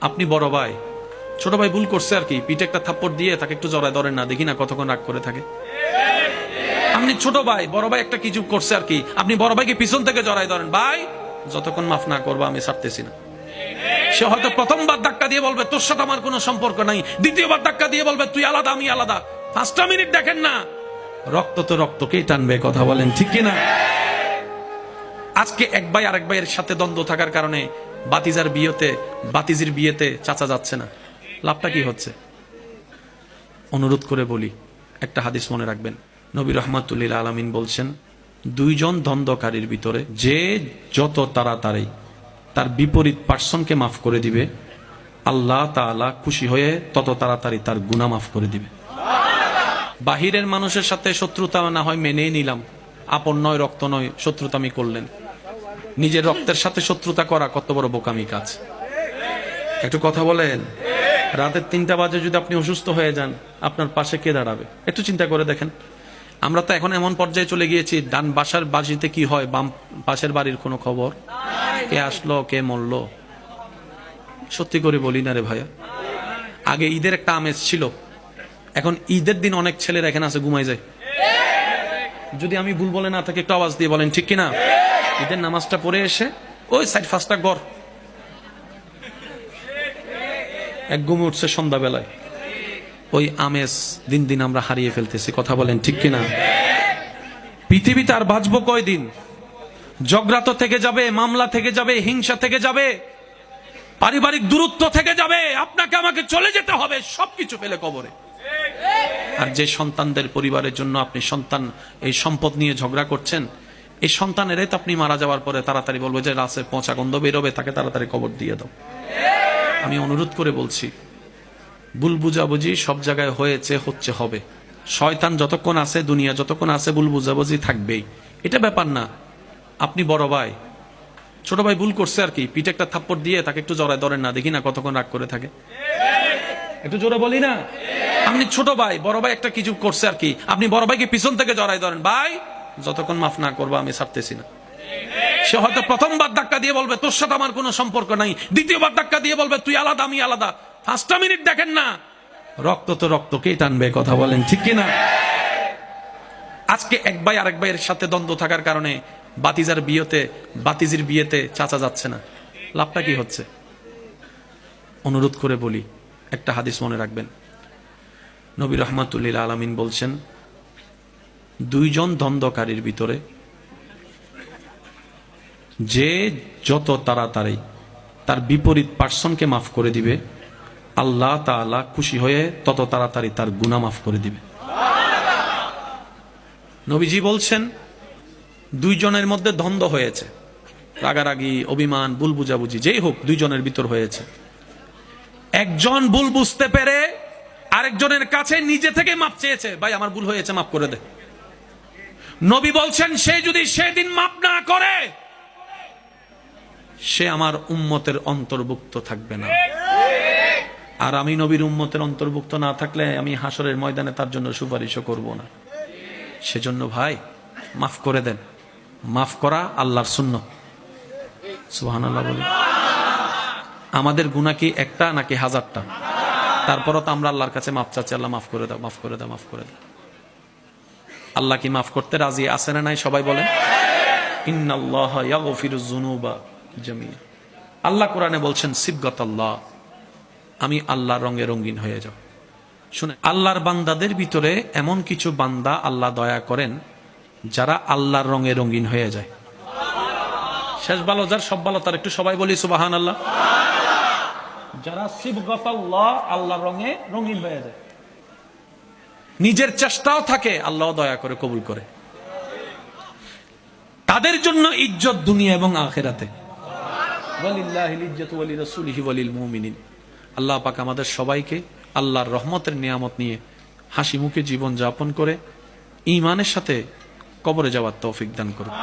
আপনি বড় ভাই, ছোট ভাই ভুল করছে আর কি, পিঠে একটা থাপ্পড় দিয়ে তাকে একটু জড়ায় ধরেন না, দেখি না কতক্ষণ রাগ করে থাকে। আপনি ছোট ভাই, বড় ভাই একটা কিছু করছে আর কি, আপনি বড় ভাইকে পিছন থেকে জড়ায় ধরেন, ভাই যতক্ষণ মাফ না করবো আমি ছাড়তেছি না। সে হয়তো প্রথমবার ধাক্কা দিয়ে বলবে তোর সাথে আমার কোনো সম্পর্ক নাই, দ্বিতীয়বার ধাক্কা দিয়ে বলবে তুই আলাদা আমি আলাদা। 5টা মিনিট দেখেন না, রক্ত তো রক্তকেই টানবে, কথা বলেন ঠিক কিনা? আজকে এক ভাই আরেক ভাইয়ের সাথে দ্বন্দ্ব থাকার কারণে বাতিজির বিয়েতে চাচা যাচ্ছে না, লাভটা কি হচ্ছে? অনুরোধ করে বলি, একটা হাদিস মনে রাখবেন। নবী রহমাতুল্লিল আলামিন বলছেন, দুইজন দ্বন্দ্বকারীর ভিতরে যে যত তাড়াতাড়ি তার বিপরীত পার্সনকে মাফ করে দিবে, আল্লাহ তাআলা খুশি হয়ে তত তাড়াতাড়ি তার গুনাহ মাফ করে দিবে। বাহিরের মানুষের সাথে শত্রুতা না হয় মেনেই নিলাম, আপন নয় রক্ত নয় শত্রুতা আমি করলেন, নিজের রক্তের সাথে শত্রুতা করা কত বড় বোকামি কাজ। একটু কথা বলেন, রাতের 3টা বাজে যদি আপনি অসুস্থ হয়ে যান, আপনার পাশে কে দাঁড়াবে? একটু চিন্তা করে দেখেন। আমরা তো এখন এমন পর্যায়ে চলে গিয়েছি, ডান বাসার বাড়িতে কি হয় বাম পাশের বাড়ির কোনো খবর, কে আসলো কে মরলো, সত্যি করে বলি না রে ভাইয়া। আগে ঈদের একটা আমেজ ছিল, এখন ঈদের দিন অনেক ছেলেরা এখানে আছে ঘুমাই যায়। যদি আমি ভুল বলে না থাকি একটু আওয়াজ দিয়ে বলেন ঠিক কিনা? ঈদের নামাজটা পড়ে এসে ওই সাইড 5টা ঘর এক ঘুমে উঠছে সন্ধ্যাবেলায়। ওই আমেজ দিন দিন আমরা হারিয়ে ফেলতেছি, কথা বলেন ঠিক কিনা? পৃথিবীতে আর বাঁচবো কয়দিন? ঝগড়া তো থেকে যাবে, মামলা থেকে যাবে, হিংসা থেকে যাবে, পারিবারিক দূরত্ব থেকে যাবে, আপনাকে আমাকে চলে যেতে হবে সবকিছু ফেলে কবরে। আর যে সন্তানদের পরিবারের জন্য আপনি এই সম্পদ নিয়ে ঝগড়া করছেন, এই সন্তানেরাই তো আপনি মারা যাওয়ার পরে তাড়াতাড়ি বলবে যে রাসে পচা গন্ধ বেরোবে, তাকে তাড়াতাড়ি কবর দিয়ে দাও। আমি অনুরোধ করে বলছি, ভুল বুঝাবুঝি সব জায়গায় হয়েছে, হচ্ছে, হবে। শয়তান যতক্ষণ আছে, দুনিয়া যতক্ষণ আছে, ভুল বুঝাবুঝি থাকবেই, এটা ব্যাপার না। আপনি বড় ভাই, ছোট ভাই ভুল করছে আর কি, পিঠে একটা থাপ্পড় দিয়ে তাকে একটু জড়ায় ধরেন না, দেখি না কতক্ষণ রাগ করে থাকে। একটু জোরে বলি না? আপনি ছোট ভাই, বড় ভাই একটা কিছু করছে আর কি, আপনি বড় ভাইকে পিছন থেকে জড়ায় ধরেন, ভাই যতক্ষণ মাফ না করবো আমি ছাড়তেছি না। সে হয়তো প্রথমবার ধাক্কা দিয়ে বলবে তোর সাথে আমার কোনো সম্পর্ক নাই, দ্বিতীয়বার ধাক্কা দিয়ে বলবে তুই আলাদা আমি আলাদা। 5টা মিনিট দেখেন না, রক্ত তো রক্তকেই টানবে, কথা বলেন ঠিক কিনা? আজকে এক ভাই আরেক ভাইয়ের সাথে দ্বন্দ্ব থাকার কারণে বাতিজির বিয়েতে চাচা যাচ্ছে না, লাভটা কি হচ্ছে? অনুরোধ করে বলি, একটা হাদিস মনে রাখবেন। নবী রহমাতুল্লিল আলামিন বলছেন, দুইজন দ্বন্দ্বকারীর ভিতরে যে যত তাড়াতাড়ি তার বিপরীত পার্সনকে মাফ করে দিবে, আল্লাহ তাআলা খুশি হয়ে তত তাড়াতাড়ি তার গুনাহ মাফ করে দিবে। নবীজি বলছেন, দুইজনের মধ্যে দ্বন্দ্ব হয়েছে, রাগারাগি, অভিমান, ভুল বুঝাবুঝি যেই হোক, দুইজনের ভিতর হয়েছে। একজন ভুল বুঝতে পেরে আরেকজনের কাছে নিজে থেকে মাপ চেয়েছে, ভাই আমার ভুল হয়েছে মাফ করে দে। নবী বলছেন, সে যদি সেদিন মাপ না করে, সে আমার উম্মতের অন্তর্ভুক্ত থাকবে না। আর আমি নবীর উম্মতের অন্তর্ভুক্ত না থাকলে আমি হাসরের ময়দানে তার জন্য সুপারিশও করব না। সেজন্য ভাই মাফ করে দেন, মাফ করা আল্লাহর সুন্নাত। সুবহানাল্লাহ বলি। আমাদের গুনাহ কি একটা নাকি 1000টা? তারপরও তো আমরা আল্লাহর কাছে মাফ চাচ্ছি, আল্লাহ মাফ করে দাও, মাফ করে দাও, মাফ করে দাও। আল্লাহ কি মাফ করতে রাজি আছে না নাই? সবাই বলেন ইন্নাল্লাহা ইয়াগফিরুয যুনুবা জামিআ। আল্লাহ কোরআনে বলছেন সিবগাতাল্লাহ, আমি আল্লাহর রঙে রঙিন হয়ে যাও। শুনে, আল্লাহর বান্দাদের ভিতরে এমন কিছু বান্দা আল্লাহ দয়া করেন যারা আল্লাহর রঙে রঙিন হয়ে যায়। শেষ ভালো যার, সব ভালো তার, একটু সবাই বলি সুবহানাল্লাহ। যারা সিবগাতাল্লাহ, আল্লাহর রঙে রঙিন হয়ে যায়, নিজের চেষ্টাও থাকে, আল্লাহ দয়া করে কবুল করে। তাদের জন্য ইজ্জত দুনিয়া এবং আখিরাতে। ওয়ালিল্লাহিল ইজ্জাতু ওয়া লিরাসূলিহি ওয়া লিল মুমিনিন। আল্লাহ পাক আমাদের সবাইকে আল্লাহর রহমতের নিয়ামত নিয়ে হাসি মুখে জীবন যাপন করে ঈমানের সাথে কবরে যাওয়ার তৌফিক দান করুন।